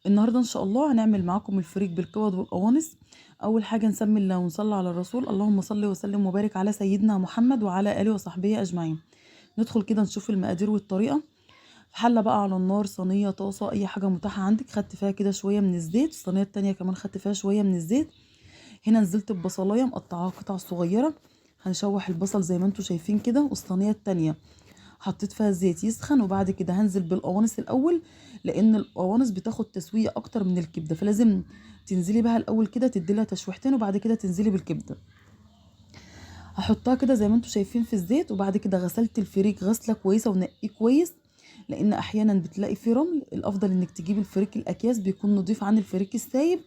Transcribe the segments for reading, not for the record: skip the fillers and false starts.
النهارده ان شاء الله هنعمل معاكم الفريك بالكبد والقوانص. اول حاجه نسمي الله ونصلي على الرسول، اللهم صل وسلم وبارك على سيدنا محمد وعلى اله وصحبه اجمعين. ندخل كده نشوف المقادير والطريقه. في حله بقى على النار، صينيه، طاسه، اي حاجه متاحه عندك، خدت فيها كده شويه من الزيت. الصينيه التانية كمان خدت فيها شويه من الزيت. هنا نزلت ببصلايه مقطعاها قطع صغيره، هنشوح البصل زي ما انتم شايفين كده. والصينيه التانية حطيت فيها زيت يسخن، وبعد كده هنزل بالقوانص الاول، لان القوانص بتاخد تسويه اكتر من الكبده، فلازم تنزلي بها الاول كده تدي لها تشويحتين، وبعد كده تنزلي بالكبده. هحطها كده زي ما انتم شايفين في الزيت. وبعد كده غسلت الفريك غسله كويسه ونقيه كويس، لان احيانا بتلاقي فيه رمل. الافضل انك تجيبي الفريك الاكياس، بيكون نضيف عن الفريك السايب.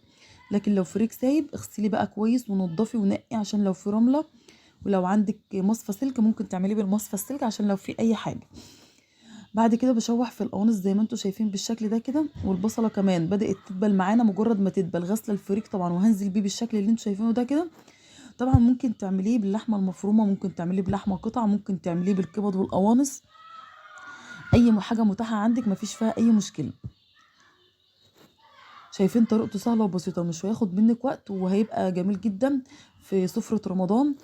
لكن لو فريك سايب اغسلي بقى كويس ونضفي ونقي عشان لو في رمله. ولو عندك مصفى سلك ممكن تعمليه بالمصفى السلك عشان لو في اي حاجه. بعد كده بشوح في القوانص زي ما انتم شايفين بالشكل ده كده. والبصله كمان بدات تدبل معانا، مجرد ما تدبل غسله الفريك طبعا وهنزل بيه بالشكل اللي انتم شايفينه ده كده. طبعا ممكن تعمليه باللحمه المفرومه، ممكن تعمليه بلحمه قطع، ممكن تعمليه بالكبد والقوانص. اي حاجه متاحه عندك مفيش فيها اي مشكله. شايفين طريقته سهله وبسيطه، مش هياخد منك وقت، وهيبقى جميل جدا في سفره رمضان.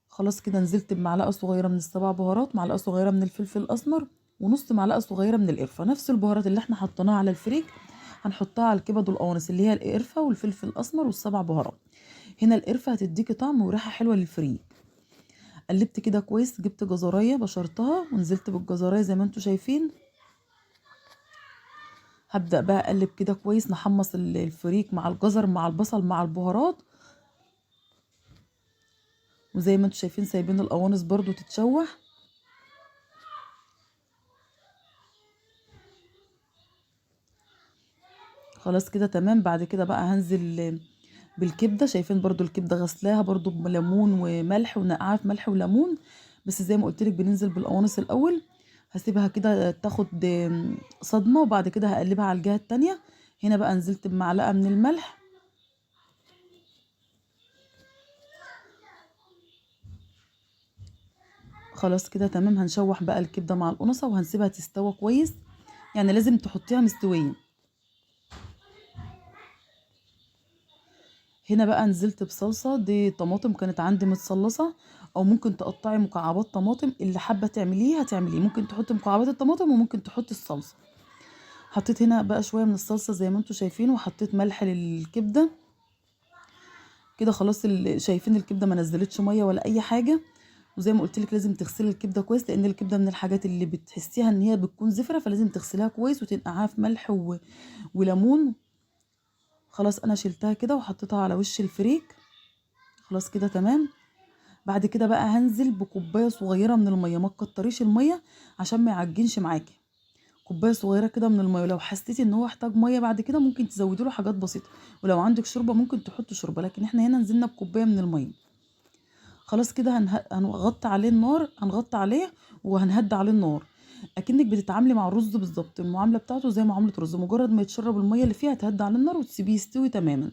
خلاص كده نزلت بمعلقه صغيره من السبع بهارات، معلقه صغيره من الفلفل الاسمر، ونص معلقه صغيره من القرفه. نفس البهارات اللي احنا حطيناها على الفريك هنحطها على الكبد والقوانص، اللي هي القرفه والفلفل الاسمر والسبع بهارات. هنا القرفه هتديكي طعم وريحه حلوه للفريك. قلبت كده كويس، جبت جزرايه بشرتها ونزلت بالجزرايه زي ما انتم شايفين. هبدا بقى اقلب كده كويس، نحمص الفريك مع الجزر مع البصل مع البهارات. وزي ما انتم شايفين سايبين القوانص برضو تتشوح. خلاص كده تمام. بعد كده بقى هنزل بالكبده. شايفين برضو الكبده غسلاها برضو بليمون وملح ونقعها في ملح وليمون. بس زي ما قلت لك بننزل بالقوانص الاول. هسيبها كده تاخد صدمه، وبعد كده هقلبها على الجهه التانية. هنا بقى نزلت بمعلقه من الملح. خلاص كده تمام. هنشوح بقى الكبده مع القنصه وهنسيبها تستوى كويس، يعني لازم تحطيها مستويه. هنا بقى نزلت بصلصة، دي طماطم كانت عندي متصلصة، او ممكن تقطعي مكعبات طماطم، اللي حابة تعمليه هتعمليه. ممكن تحطي مكعبات الطماطم وممكن تحطي الصلصة. حطيت هنا بقى شوية من الصلصة زي ما انتوا شايفين، وحطيت ملح للكبدة كده. خلاص شايفين الكبدة ما نزلتش مية ولا اي حاجة. وزي ما قلت لك لازم تغسلي الكبدة كويس، لان الكبدة من الحاجات اللي بتحسيها ان هي بتكون زفرة، فلازم تغسليها كويس وتنقعها في ملح وليمون. خلاص انا شلتها كده وحطيتها على وش الفريك. خلاص كده تمام. بعد كده بقى هنزل بكوبايه صغيره من الميه، ما تكتريش الميه عشان ما يعجنش معاكي. كوبايه صغيره كده من الميه، ولو حسيتي ان هو احتاج ميه بعد كده ممكن تزودي له حاجات بسيطه. ولو عندك شوربه ممكن تحطي شوربه، لكن احنا هنا نزلنا بكوبايه من الميه. خلاص كده هنغطي عليه النار، هنغطي عليه وهنهدي عليه النار. اكنك بتتعاملي مع الرز بالظبط، المعامله بتاعته زي معامله الرز، مجرد ما يتشرب الميه اللي فيها تهدي على النار وتسيبيه يستوي تماما.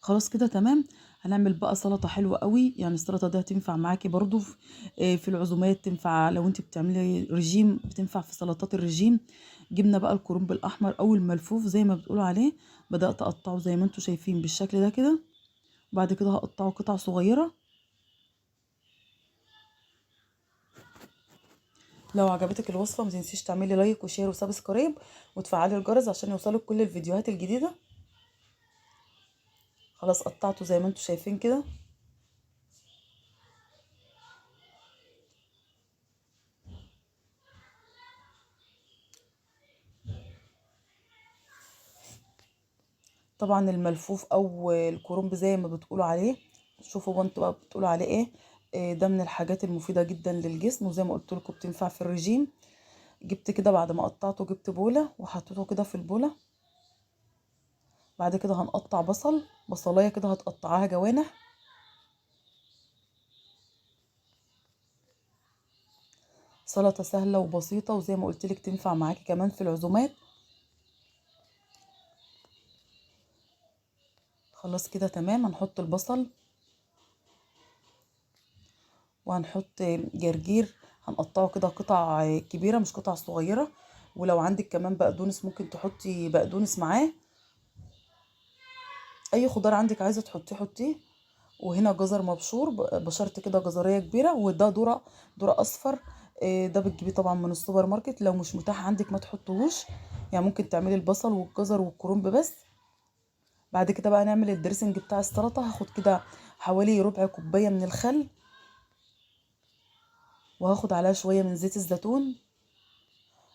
خلاص كده تمام. هنعمل بقى سلطة حلوة قوي، يعني السلطة دي هتنفع معاكي برضو في العزومات، تنفع لو انت بتعملي رجيم، بتنفع في سلطات الرجيم. جبنا بقى الكرنب الأحمر أو الملفوف زي ما بتقولوا عليه. بدأت أقطعه زي ما انتوا شايفين بالشكل ده كده. وبعد كده هقطعه قطع صغيرة. لو عجبتك الوصفة متنسيش تعملي لايك وشير وسبسكرايب، وتفعلي الجرس عشان يوصلك كل الفيديوهات الجديدة. خلاص قطعته زي ما انتوا شايفين كده. طبعا الملفوف او الكرنب زي ما بتقولوا عليه، شوفوا انتوا بقى بتقولوا عليه ايه. ده من الحاجات المفيده جدا للجسم، وزي ما قلت لكم بتنفع في الرجيم. جبت كده بعد ما قطعته، جبت بوله وحطيته كده في البوله. بعد كده هنقطع بصلايه كده هتقطعها جوانح. سلطه سهله وبسيطه، وزي ما قلت لك تنفع معاكي كمان في العزومات. خلاص كده تمام. هنحط البصل وهنحط جرجير، هنقطعه كده قطع كبيره مش قطع صغيره. ولو عندك كمان بقدونس ممكن تحطي بقدونس معاه. اي خضار عندك عايزه تحطيه حطيه. وهنا جزر مبشور، بشرت كده جزريه كبيره، وده ذره اصفر. ده بتجيبيه طبعا من السوبر ماركت، لو مش متاح عندك ما تحطوهوش. يعني ممكن تعملي البصل والجزر والكرنب بس. بعد كده بقى نعمل الدريسنج بتاع السلطه. هاخد كده حوالي ربع كوبايه من الخل، وهاخد عليها شويه من زيت الزيتون.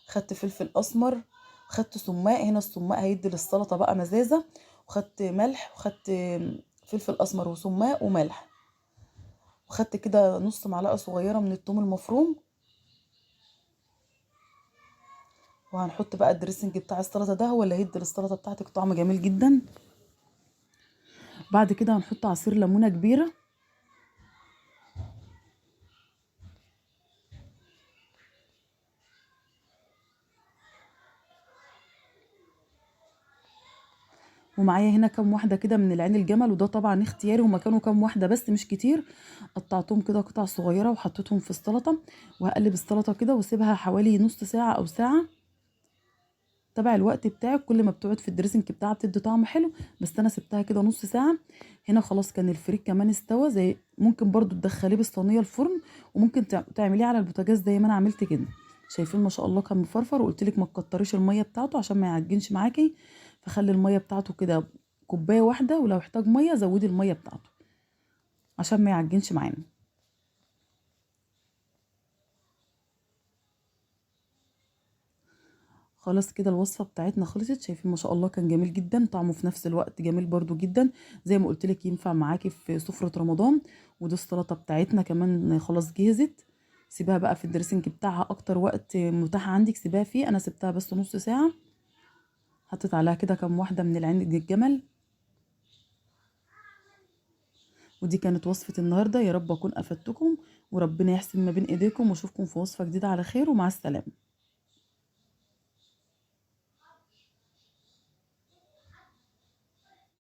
خدت فلفل اسمر، خدت سماق، هنا السماق هيدي للسلطه بقى مزازه. وخدت ملح، وخدت فلفل اسمر وسماق وملح. وخدت كده نص معلقه صغيره من الثوم المفروم. وهنحط بقى الدريسنج بتاع السلطه، ده هو اللي هيدي للسلطه بتاعتك طعم جميل جدا. بعد كده هنحط عصير ليمونه كبيره. ومعايا هنا كام واحده كده من العين الجمل، وده طبعا اختياري، هما كانوا كام واحده بس مش كتير. قطعتهم كده قطع صغيره وحطيتهم في السلطه. وهقلب السلطه كده واسيبها حوالي نص ساعه او ساعه. تبع الوقت بتاعك، كل ما بتقعد في الدريسنج بتاعها بتدي طعم حلو. بس انا سبتها كده نص ساعه. هنا خلاص كان الفريك كمان استوى. زي ممكن برضو تدخليه بالصينيه الفرن، وممكن تعمليه على البوتاجاز زي ما انا عملت كده. شايفين ما شاء الله كان مفرفر. وقلت لك ما تكتريش الميه بتاعته عشان ما يعجنش معاكي. فخلي الميه بتاعته كده كوبايه واحده، ولو احتاج ميه زودي الميه بتاعته عشان ما يعجنش معانا. خلاص كده الوصفة بتاعتنا خلصت. شايفين ما شاء الله كان جميل جدا، طعمه في نفس الوقت جميل برضو جدا. زي ما قلت لك ينفع معاكي في سفرة رمضان. ودي السلطة بتاعتنا كمان خلاص جهزت. سيبها بقى في الدريسنج بتاعها اكتر وقت متاح عندك سيبها فيه. انا سبتها بس نص ساعة. حطيت عليها كده كام واحدة من العين الجمل. ودي كانت وصفة النهاردة، يا رب اكون افدتكم. وربنا يحسن ما بين ايديكم، واشوفكم في وصفة جديدة على خير، ومع السلامة.